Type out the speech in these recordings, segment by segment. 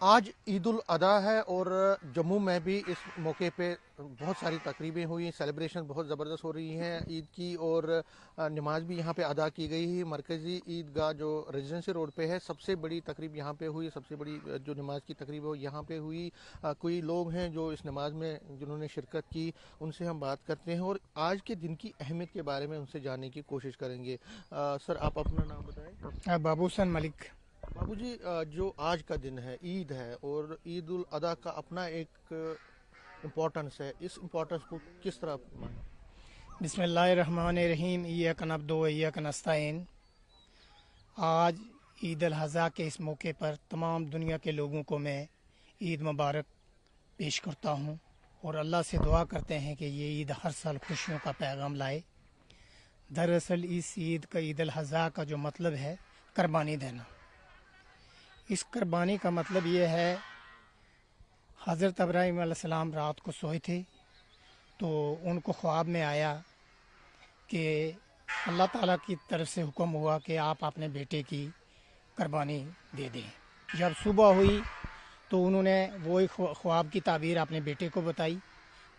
आज ईद उल अदा है और जम्मू में भी इस मौके पे बहुत सारी तकरीबें हुई, सेलिब्रेशन बहुत ज़बरदस्त हो रही हैं ईद की। और नमाज भी यहाँ पे अदा की गई है। मरकज़ी ईदगाह जो रेजिडेंसी रोड पे है, सबसे बड़ी तकरीब यहाँ पे हुई, सबसे बड़ी जो नमाज की तकरीब है वो यहाँ पे हुई। कोई लोग हैं जो इस नमाज में जिन्होंने शिरकत की, उनसे हम बात करते हैं और आज के दिन की अहमियत के बारे में उनसे जानने की कोशिश करेंगे। सर, आप अपना नाम बताएं। बाबूसन मलिक। बाबूजी, जो आज का दिन है, ईद है, और ईद उल अदा का अपना एक इम्पोर्टेंस है, इस इम्पोर्टेंस को किस तरह माने? बिस्मिल्लाहिर्रहमानिर्रहीम। इय्याक नअब्दु व इय्याक नस्तईन। आज ईद अल अज़हा के इस मौके पर तमाम दुनिया के लोगों को मैं ईद मुबारक पेश करता हूँ और अल्लाह से दुआ करते हैं कि ये ईद हर साल खुशियों का पैगाम लाए। दरअसल इस ईद का, ईद अल अज़हा का जो मतलब है कुर्बानी देना। इस कुर्बानी का मतलब ये है, हज़रत इब्राहीम अलैहिस्सलाम रात को सोए थे तो उनको ख्वाब में आया कि अल्लाह ताला की तरफ से हुक्म हुआ कि आप अपने बेटे की कुर्बानी दे दें। जब सुबह हुई तो उन्होंने वही ख्वाब की ताबीर अपने बेटे को बताई।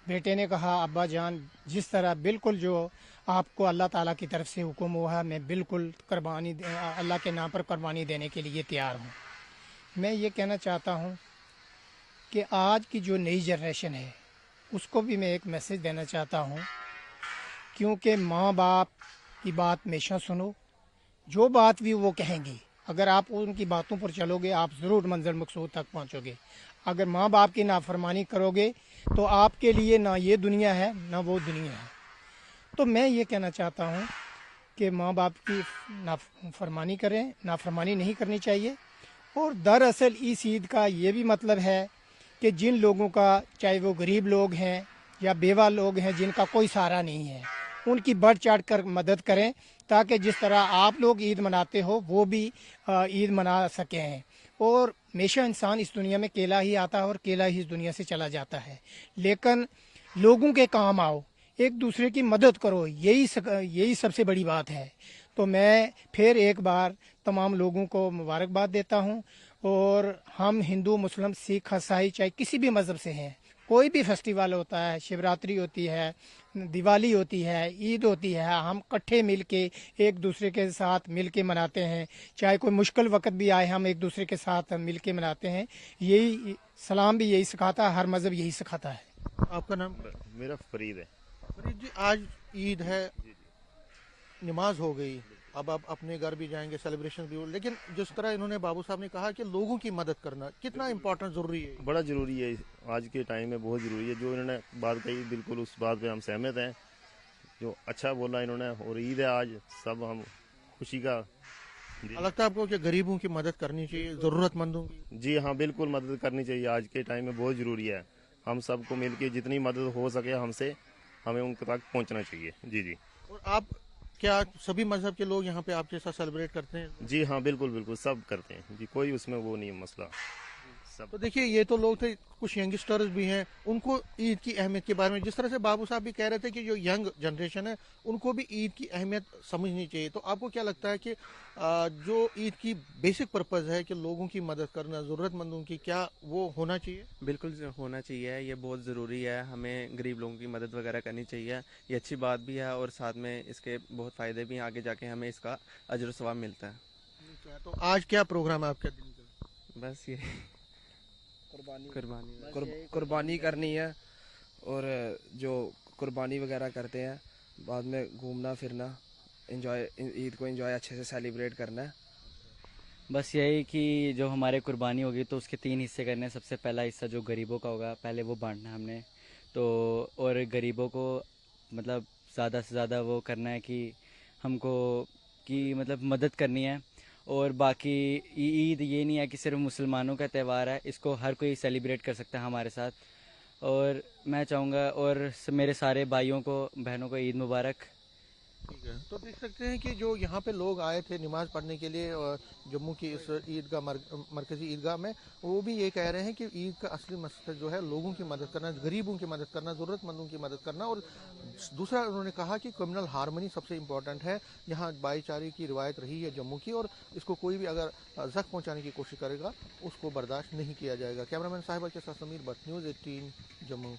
बेटे ने कहा, अब्बा जान, जिस तरह बिल्कुल जो आपको अल्लाह ताला की तरफ से हुक्म हुआ है, मैं बिल्कुल अल्लाह के नाम पर कुर्बानी देने के लिए तैयार हूँ। मैं ये कहना चाहता हूँ कि आज की जो नई जनरेशन है उसको भी मैं एक मैसेज देना चाहता हूँ, क्योंकि माँ बाप की बात हमेशा सुनो। जो बात भी वो कहेंगे, अगर आप उनकी बातों पर चलोगे आप ज़रूर मंजिल मकसूद तक पहुँचोगे। अगर माँ बाप की नाफरमानी करोगे तो आपके लिए ना ये दुनिया है ना वो दुनिया है। तो मैं ये कहना चाहता हूँ कि माँ बाप की नाफरमानी करें, नाफरमानी नहीं करनी चाहिए। और दरअसल इस ईद का ये भी मतलब है कि जिन लोगों का, चाहे वो गरीब लोग हैं या बेवा लोग हैं, जिनका कोई सहारा नहीं है, उनकी बढ़ चढ़ कर मदद करें, ताकि जिस तरह आप लोग ईद मनाते हो वो भी ईद मना सकें। और हमेशा इंसान इस दुनिया में अकेला ही आता है और अकेला ही इस दुनिया से चला जाता है, लेकिन लोगों के काम आओ, एक दूसरे की मदद करो, यही सबसे बड़ी बात है। तो मैं फिर एक बार तमाम लोगों को मुबारकबाद देता हूँ। और हम हिंदू, मुस्लिम, सिख, ईसाई, चाहे किसी भी मज़हब से हैं, कोई भी फेस्टिवल होता है, शिवरात्रि होती है, दिवाली होती है, ईद होती है, हम इकट्ठे मिल के एक दूसरे के साथ मिल के मनाते हैं। चाहे कोई मुश्किल वक्त भी आए, हम एक दूसरे के साथ मिल के मनाते हैं। यही सलाम भी यही सिखाता है, हर मज़हब यही सिखाता है। आपका नाम? मेरा फरीद है। फरीद जी, आज ईद है, नमाज हो गई, अब आप अपने घर भी जाएंगे, सेलिब्रेशन भी हो, लेकिन जिस तरह इन्होंने, बाबू साहब ने कहा कि लोगों की मदद करना कितना इम्पोर्टेंट, ज़रूरी है। बड़ा ज़रूरी है, आज के टाइम में बहुत ज़रूरी है। जो इन्होंने बात कही बिल्कुल उस बात पे हम सहमत हैं। जो अच्छा बोला इन्होंने, और ईद है आज, सब हम खुशी का लगता है आपको कि गरीबों की मदद करनी चाहिए, ज़रूरतमंदों की? जी हाँ, बिल्कुल मदद करनी चाहिए, आज के टाइम में बहुत ज़रूरी है। हम सबको मिलके जितनी मदद हो सके हमसे, हमें उनके तक पहुंचना चाहिए। जी जी। और आप, क्या सभी मजहब के लोग यहाँ पे आपके साथ सेलिब्रेट करते हैं? जी हाँ, बिल्कुल बिल्कुल सब करते हैं जी, कोई उसमें वो नहीं है मसला। सब तो देखिए, ये तो लोग थे, कुछ यंगस्टर्स भी हैं, उनको ईद की अहमियत के बारे में, जिस तरह से बाबू साहब भी कह रहे थे कि जो यंग जनरेशन है उनको भी ईद की अहमियत समझनी चाहिए। तो आपको क्या लगता है कि जो ईद की बेसिक पर्पज़ है कि लोगों की मदद करना, ज़रूरतमंदों की, क्या वो होना चाहिए? बिल्कुल होना चाहिए, ये बहुत ज़रूरी है। हमें गरीब लोगों की मदद वगैरह करनी चाहिए, ये अच्छी बात भी है और साथ में इसके बहुत फ़ायदे भी हैं। आगे जाके हमें इसका अजर व सवाब मिलता है। तो आज क्या प्रोग्राम है आपके दिन का? बस ये कुर्बानी कुर्बानी करनी है। और जो कुर्बानी वगैरह करते हैं, बाद में घूमना फिरना, एंजॉय, ईद को एंजॉय अच्छे से सेलिब्रेट करना है। बस यही कि जो हमारे कुर्बानी होगी तो उसके 3 हिस्से करने हैं। सबसे पहला हिस्सा जो गरीबों का होगा, पहले वो बांटना है हमने तो। और गरीबों को मतलब ज़्यादा से ज़्यादा वो करना है कि हमको कि मतलब मदद करनी है। और बाकी ईद ये नहीं है कि सिर्फ मुसलमानों का त्यौहार है, इसको हर कोई सेलिब्रेट कर सकता है हमारे साथ। और मैं चाहूँगा और मेरे सारे भाइयों को, बहनों को ईद मुबारक। ठीक है, तो देख सकते हैं कि जो यहाँ पे लोग आए थे नमाज पढ़ने के लिए जम्मू की इस ईदगाह मरकज़ी ईदगाह में, वो भी ये कह रहे हैं कि ईद का असली मकसद जो है लोगों की मदद करना, गरीबों की मदद करना, ज़रूरतमंदों की मदद करना। और दूसरा उन्होंने कहा कि कम्युनल हारमनी सबसे इम्पोर्टेंट है। यहाँ भाईचारे की रिवायत रही है जम्मू की, और इसको कोई भी अगर जख्म पहुँचाने की कोशिश करेगा उसको बर्दाश्त नहीं किया जाएगा। कैमरामैन साहिबा के साथ समीर भट्ट, न्यूज़ 18 जम्मू।